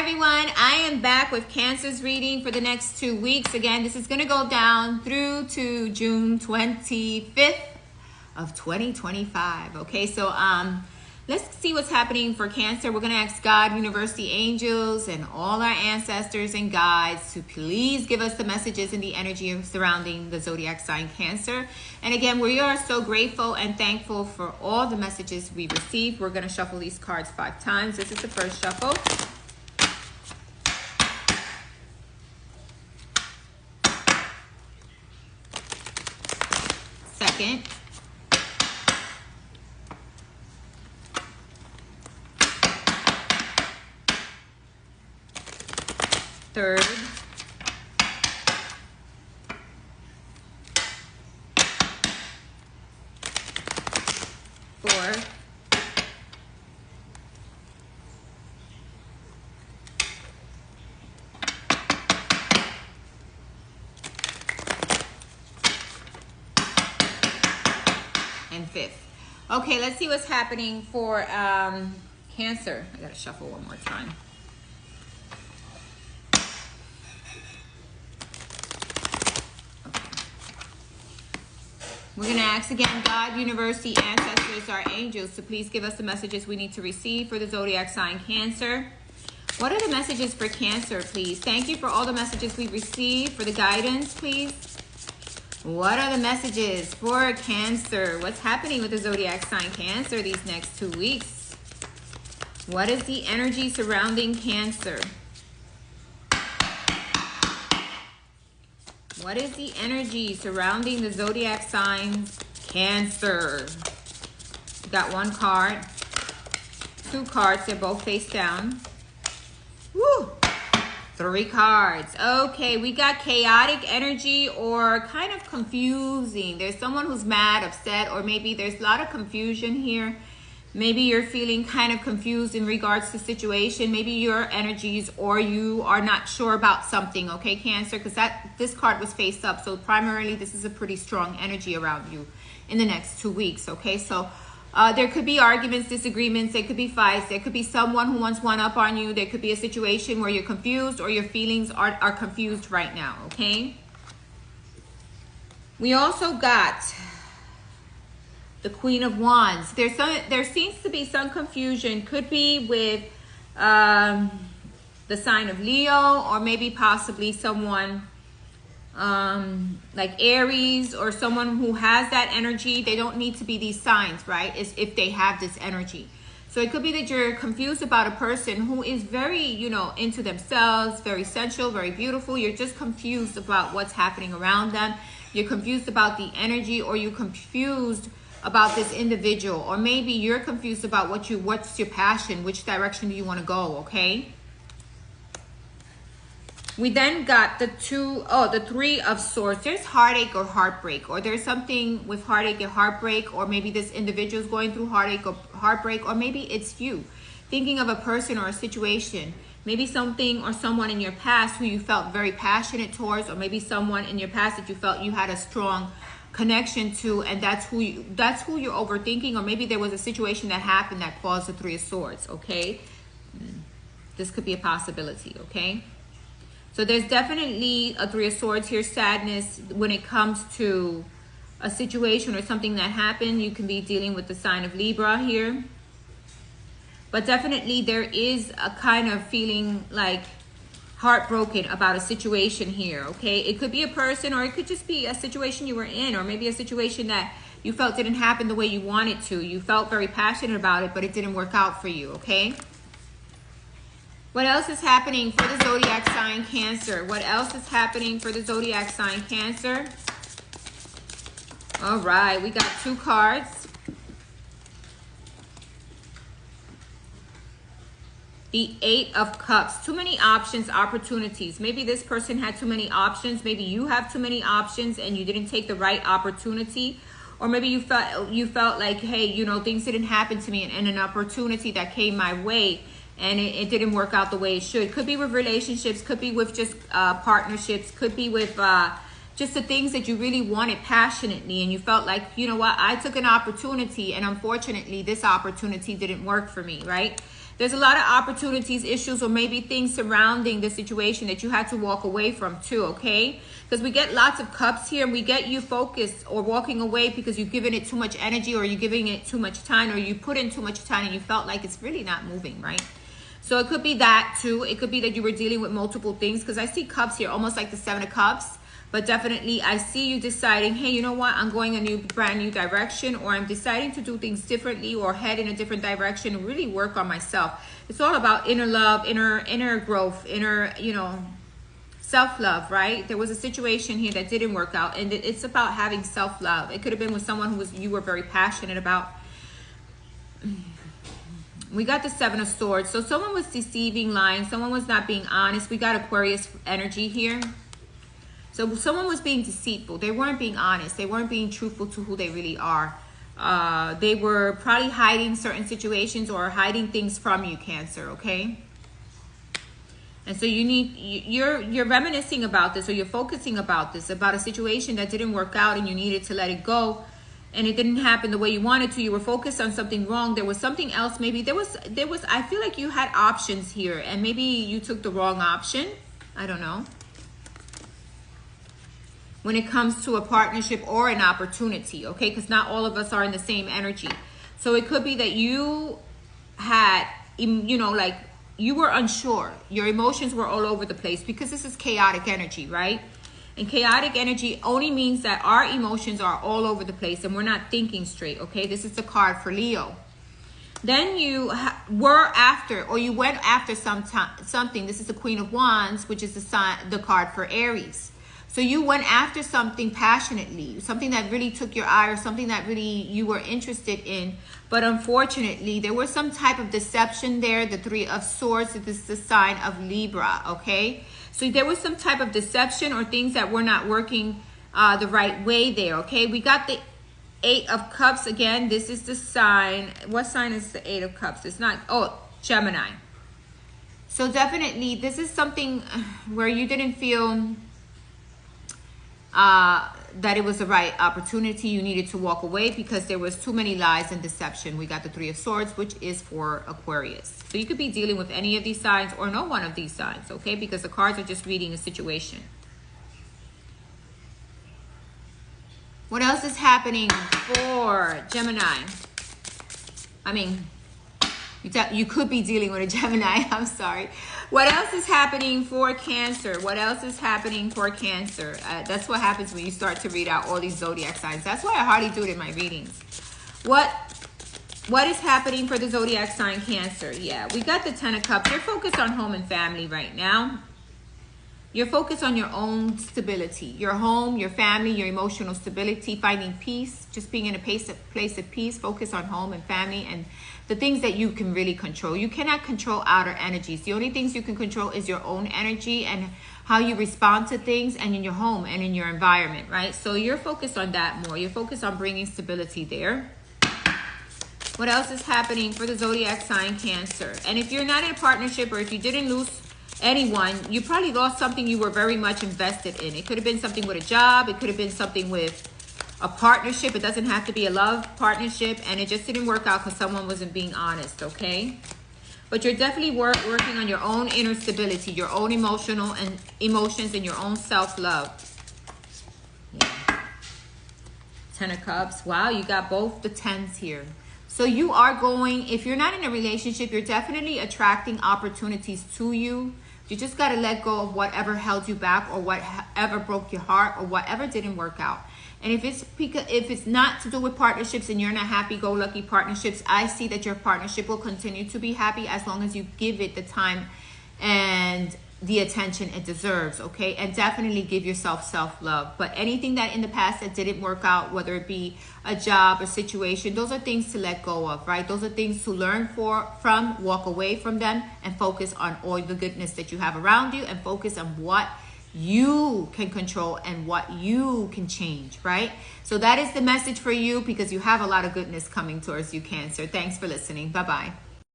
everyone, I am back with Cancer's reading for the next 2 weeks. Again, this is going to go down through to June 25th of 2025. Okay, so let's see what's happening for Cancer. We're going to ask God, universe, the angels, and all our ancestors and guides to please give us the messages and the energy surrounding the zodiac sign Cancer. And again, we are so grateful and thankful for all the messages we received. We're going to shuffle these cards 5 times. This is the first shuffle. Second. Third. Fourth. And fifth. Okay, let's see what's happening for Cancer. I gotta shuffle one more time. We're going to ask again, God, universe, the ancestors, our angels, to please give us the messages we need to receive for the zodiac sign Cancer. What are the messages for Cancer, please? Thank you for all the messages we received, for the guidance, please. What are the messages for Cancer? What's happening with the zodiac sign Cancer these next 2 weeks? What is the energy surrounding Cancer? What is the energy surrounding the zodiac sign Cancer? We got 1 card, 2 cards, they're both face down. Woo! 3 cards. Okay, we got chaotic energy or kind of confusing. There's someone who's mad, upset, or maybe there's a lot of confusion here. Maybe you're feeling kind of confused in regards to situation. Maybe your energies, or you are not sure about something, okay, Cancer? Because this card was face up. So primarily, this is a pretty strong energy around you in the next 2 weeks, okay? So there could be arguments, disagreements. There could be fights. There could be someone who wants one up on you. There could be a situation where you're confused or your feelings are confused right now, okay? We also got the Queen of Wands. There seems to be some confusion. Could be with the sign of Leo, or maybe possibly someone like Aries, or someone who has that energy. They don't need to be these signs, right? It's if they have this energy. So it could be that you're confused about a person who is very, into themselves, very sensual, very beautiful. You're just confused about what's happening around them. You're confused about the energy, or you're confused about this individual, or maybe you're confused about what's your passion, which direction do you want to go, okay? We then got the 3 of Swords. There's heartache or heartbreak, or there's something with heartache and heartbreak, or maybe this individual is going through heartache or heartbreak, or maybe it's you thinking of a person or a situation, maybe something or someone in your past who you felt very passionate towards, or maybe someone in your past that you felt you had a strong connection to, and that's who you're overthinking, or maybe there was a situation that happened that caused the 3 of Swords, okay? This could be a possibility, okay? So there's definitely a 3 of Swords here, sadness when it comes to a situation or something that happened. You can be dealing with the sign of Libra here. But definitely there is a kind of feeling like heartbroken about a situation here, okay? It could be a person, or it could just be a situation you were in, or maybe a situation that you felt didn't happen the way you wanted to. You felt very passionate about it, but it didn't work out for you, okay? What else is happening for the zodiac sign Cancer? What else is happening for the zodiac sign Cancer? All right, we got 2 cards. The 8 of Cups. Too many options, opportunities. Maybe this person had too many options. Maybe you have too many options and you didn't take the right opportunity. Or maybe you felt like, hey, things didn't happen to me, and an opportunity that came my way and it didn't work out the way it should. Could be with relationships, could be with just partnerships, could be with just the things that you really wanted passionately, and you felt like, you know what, I took an opportunity and unfortunately this opportunity didn't work for me, right? There's a lot of opportunities, issues, or maybe things surrounding the situation that you had to walk away from too, okay? Because we get lots of cups here, and we get you focused or walking away because you've given it too much energy, or you're giving it too much time, or you put in too much time and you felt like it's really not moving, right? So it could be that too. It could be that you were dealing with multiple things, because I see cups here, almost like the 7 of Cups. But definitely I see you deciding, hey, you know what? I'm going a brand new direction, or I'm deciding to do things differently, or head in a different direction and really work on myself. It's all about inner love, inner growth, inner, self-love, right? There was a situation here that didn't work out, and it's about having self-love. It could have been with someone you were very passionate about. We got the 7 of Swords. So someone was deceiving, lying. Someone was not being honest. We got Aquarius energy here. So someone was being deceitful. They weren't being honest. They weren't being truthful to who they really are. They were probably hiding certain situations or hiding things from you, Cancer, okay? And so you're reminiscing about this, or you're focusing about this, about a situation that didn't work out and you needed to let it go. And it didn't happen the way you wanted to. You were focused on something wrong. There was something else. Maybe there was, I feel like you had options here, and maybe you took the wrong option. I don't know. When it comes to a partnership or an opportunity, okay? Because not all of us are in the same energy. So it could be that you had, like you were unsure. Your emotions were all over the place, because this is chaotic energy, right? And chaotic energy only means that our emotions are all over the place and we're not thinking straight, okay? This is the card for Leo. Then you were after, or you went after something. This is the Queen of Wands, which is the card for Aries. So you went after something passionately, something that really took your eye, or something that really you were interested in. But unfortunately, there was some type of deception there. The 3 of Swords, this is the sign of Libra, okay? So there was some type of deception or things that were not working the right way there, okay? We got the 8 of Cups again. This is the sign. What sign is the 8 of Cups? It's not, Gemini. So definitely, this is something where you didn't feel that it was the right opportunity. You needed to walk away because there was too many lies and deception. We got the 3 of Swords, which is for Aquarius. So you could be dealing with any of these signs or no one of these signs, okay? Because the cards are just reading a situation. What else is happening for Gemini? I mean, you could be dealing with a Gemini. I'm sorry. What else is happening for Cancer? What else is happening for Cancer? That's what happens when you start to read out all these zodiac signs. That's why I hardly do it in my readings. What is happening for the zodiac sign Cancer? Yeah, we got the 10 of Cups. You're focused on home and family right now. You're focused on your own stability, your home, your family, your emotional stability, finding peace, just being in a place of peace. Focus on home and family and the things that you can really control. You cannot control outer energies. The only things you can control is your own energy and how you respond to things, and in your home and in your environment, right? So you're focused on that more. You're focused on bringing stability there. What else is happening for the zodiac sign Cancer? And if you're not in a partnership, or if you didn't lose anyone, you probably lost something you were very much invested in. It could have been something with a job. It could have been something with a partnership. It doesn't have to be a love partnership, and it just didn't work out because someone wasn't being honest, okay? But you're definitely working on your own inner stability, your own emotions, and your own self-love. Yeah. 10 of Cups. Wow, you got both the 10s here. So you are going, if you're not in a relationship, you're definitely attracting opportunities to you. You just got to let go of whatever held you back, or whatever broke your heart, or whatever didn't work out. And if it's not to do with partnerships and you're not happy-go-lucky partnerships, I see that your partnership will continue to be happy as long as you give it the time and the attention it deserves, okay? And definitely give yourself self-love. But anything that in the past that didn't work out, whether it be a job, a situation, those are things to let go of, right? Those are things to learn from, walk away from them, and focus on all the goodness that you have around you, and focus on what you can control and what you can change, right? So that is the message for you, because you have a lot of goodness coming towards you, Cancer. Thanks for listening. Bye-bye.